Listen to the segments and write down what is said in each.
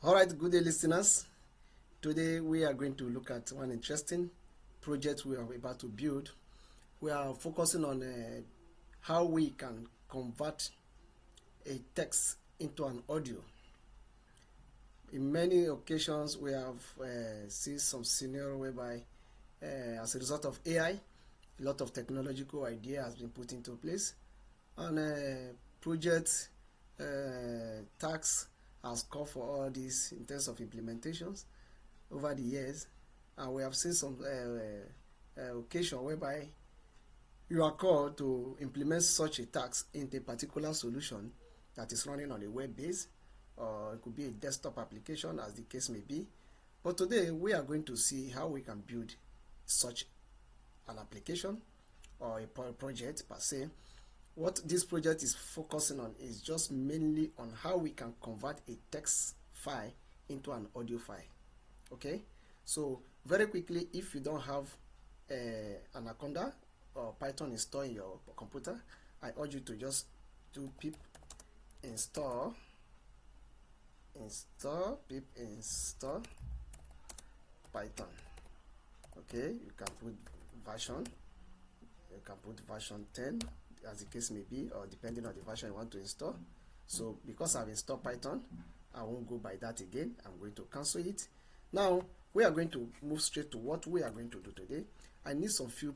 All right, good day, listeners. Today we are going to look at one interesting project we are about to build. We are focusing on how we can convert a text into an audio. In many occasions, we have seen some scenario whereby, as a result of AI, a lot of technological idea has been put into place, and project tasks has called for all these in terms of implementations over the years, and we have seen some occasion whereby you are called to implement such a task into a particular solution that is running on a web base, or it could be a desktop application, as the case may be. But today we are going to see how we can build such an application or a project per se. What this project is focusing on is just mainly on how we can convert a text file into an audio file. Okay, so very quickly, if you don't have Anaconda or Python installed in your computer, I urge you to just do pip install Python. Okay, you can put version, 10 as the case may be, or depending on the version you want to install. So because I've installed Python, I won't go by that again. I'm going to cancel it. Now we are going to move straight to what we are going to do today. I need some few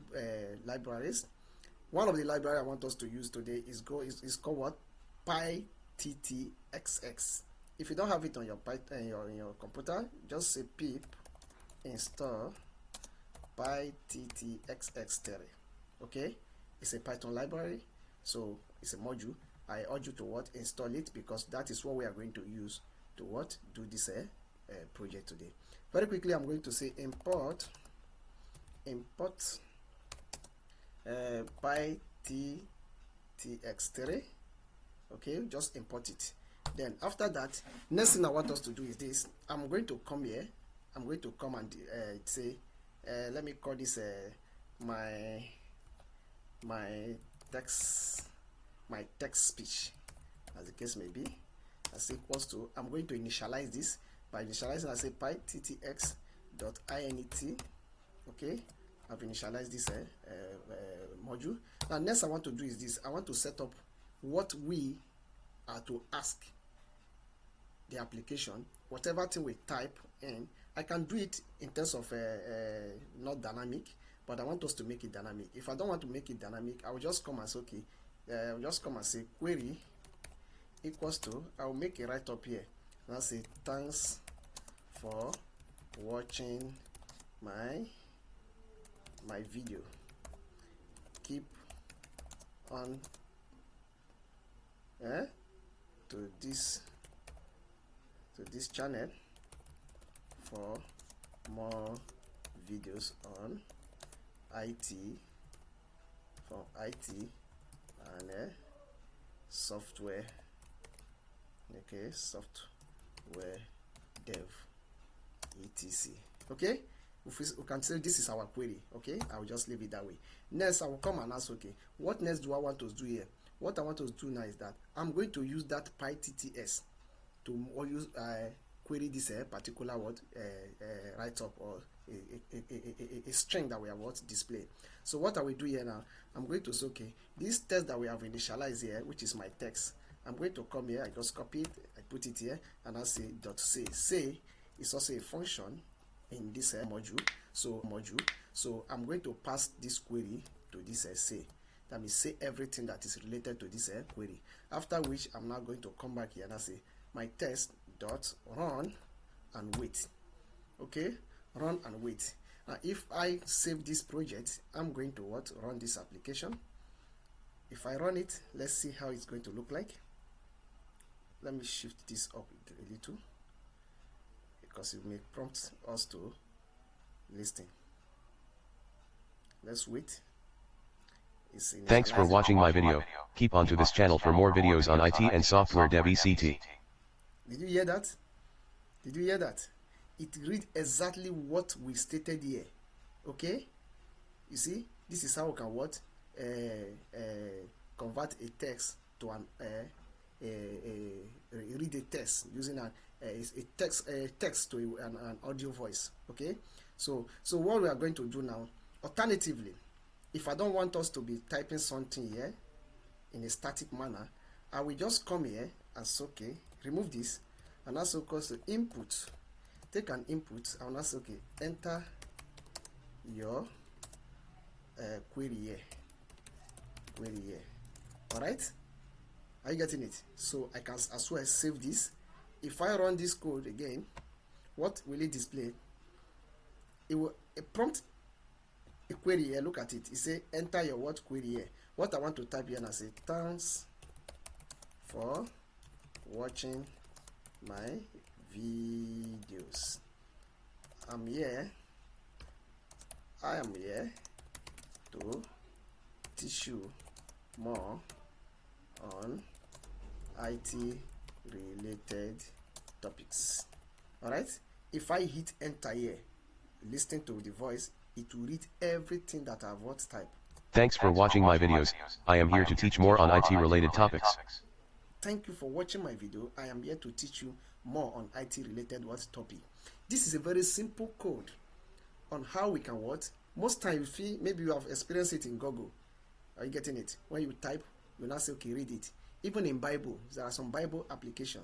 libraries. One of the library I want us to use today is called what? pyttsx. If you don't have it on your Python in your computer, just say pip install pyttsx3. Okay, it's a Python library, so it's a module. I urge you to install it, because that is what we are going to use to do this project today. Very quickly, I'm going to say import pyttsx3. Okay, just import it. Then after that, next thing I want us to do is this. I'm going to come here. I'm going to come and say, let me call this my text speech, as the case may be. As equals to, I'm going to initialize this. By initializing, I say pyttsx.int. Okay, I've initialized this module. Now next I want to do is this. I want to set up what we are to ask the application. Whatever thing we type in, I can do it in terms of not dynamic, but I want us to make it dynamic. If I don't want to make it dynamic, I will just come and say, okay, I'll just come and say query equals to, I will make it right up here, and I'll say thanks for watching my video. Keep on to this channel for more videos on IT, and software. Okay, software dev, etc. Okay, we can say this is our query. Okay, I will just leave it that way. Next, I will come and ask, okay, what next do I want to do here? What I want to do now is that I'm going to use that pytts to use query this particular write up, or a string that we have display. So what I will do here now, I'm going to say, okay, this text that we have initialized here, which is my text, I'm going to come here, I just copy it, I put it here, and I say .say. Say is also a function in this module. So I'm going to pass this query to this say. That means say everything that is related to this query. After which, I'm now going to come back here and I say my text dot run and wait. Okay, run and wait. Now if I save this project, I'm going to run this application. If I run it, let's see how it's going to look like. Let me shift this up a little, because it may prompt us to listen. Let's wait. Thanks for watching my video. Keep on to this channel for more videos on IT and software dev etc. Did you hear that? Did you hear that? It read exactly what we stated here. Okay, you see, this is how we can convert a text to a read a text using a text to an audio voice. Okay, so what we are going to do now, alternatively, if I don't want us to be typing something here in a static manner, I will just come here and say, okay, remove this, and also cause the input. Take an input, and also okay, enter your query here. All right, are you getting it? So I can as well save this. If I run this code again, what will it display? It will prompt a query here. Look at it. It say enter your what query here. What I want to type here, and I say thanks for watching my videos. I am here to teach you more on IT related topics. Alright, if I hit enter here, listen to the voice, it will read everything that I've what type. Thanks for watching my videos. I am here to teach more on IT related topics. Thank you for watching my video. I am here to teach you more on IT related what topic. This is a very simple code on how we can what. Most times, maybe you have experienced it in Google. Are you getting it? When you type, you now say, okay, read it. Even in Bible, there are some Bible application,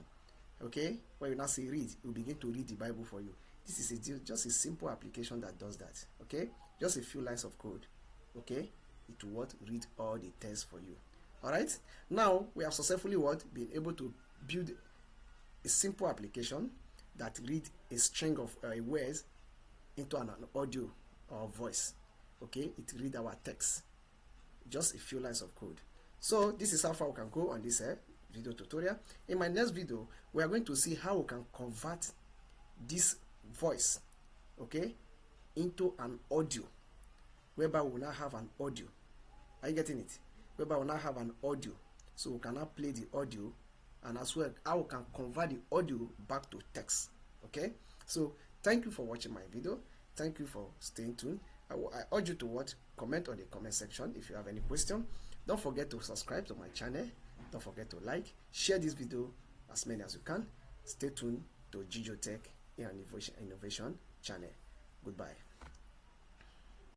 okay, where you now say read, you begin to read the Bible for you. This is just a simple application that does that, okay? Just a few lines of code, okay? It will what? Read all the text for you. All right? Now, we have successfully what? Been able to build a simple application that read a string of words into an audio or voice, okay? It read our text. Just a few lines of code. So this is how far we can go on this video tutorial. In my next video, we are going to see how we can convert this voice, okay, into an audio, whereby we will now have an audio. Are you getting it? Whereby we will now have an audio, so we can now play the audio, and as well how we can convert the audio back to text. Okay, so thank you for watching my video. Thank you for staying tuned. I urge you to what? Comment on the comment section if you have any question. Don't forget to subscribe to my channel. Don't forget to like, share this video as many as you can. Stay tuned to Jijo Tech Innovation channel. Goodbye.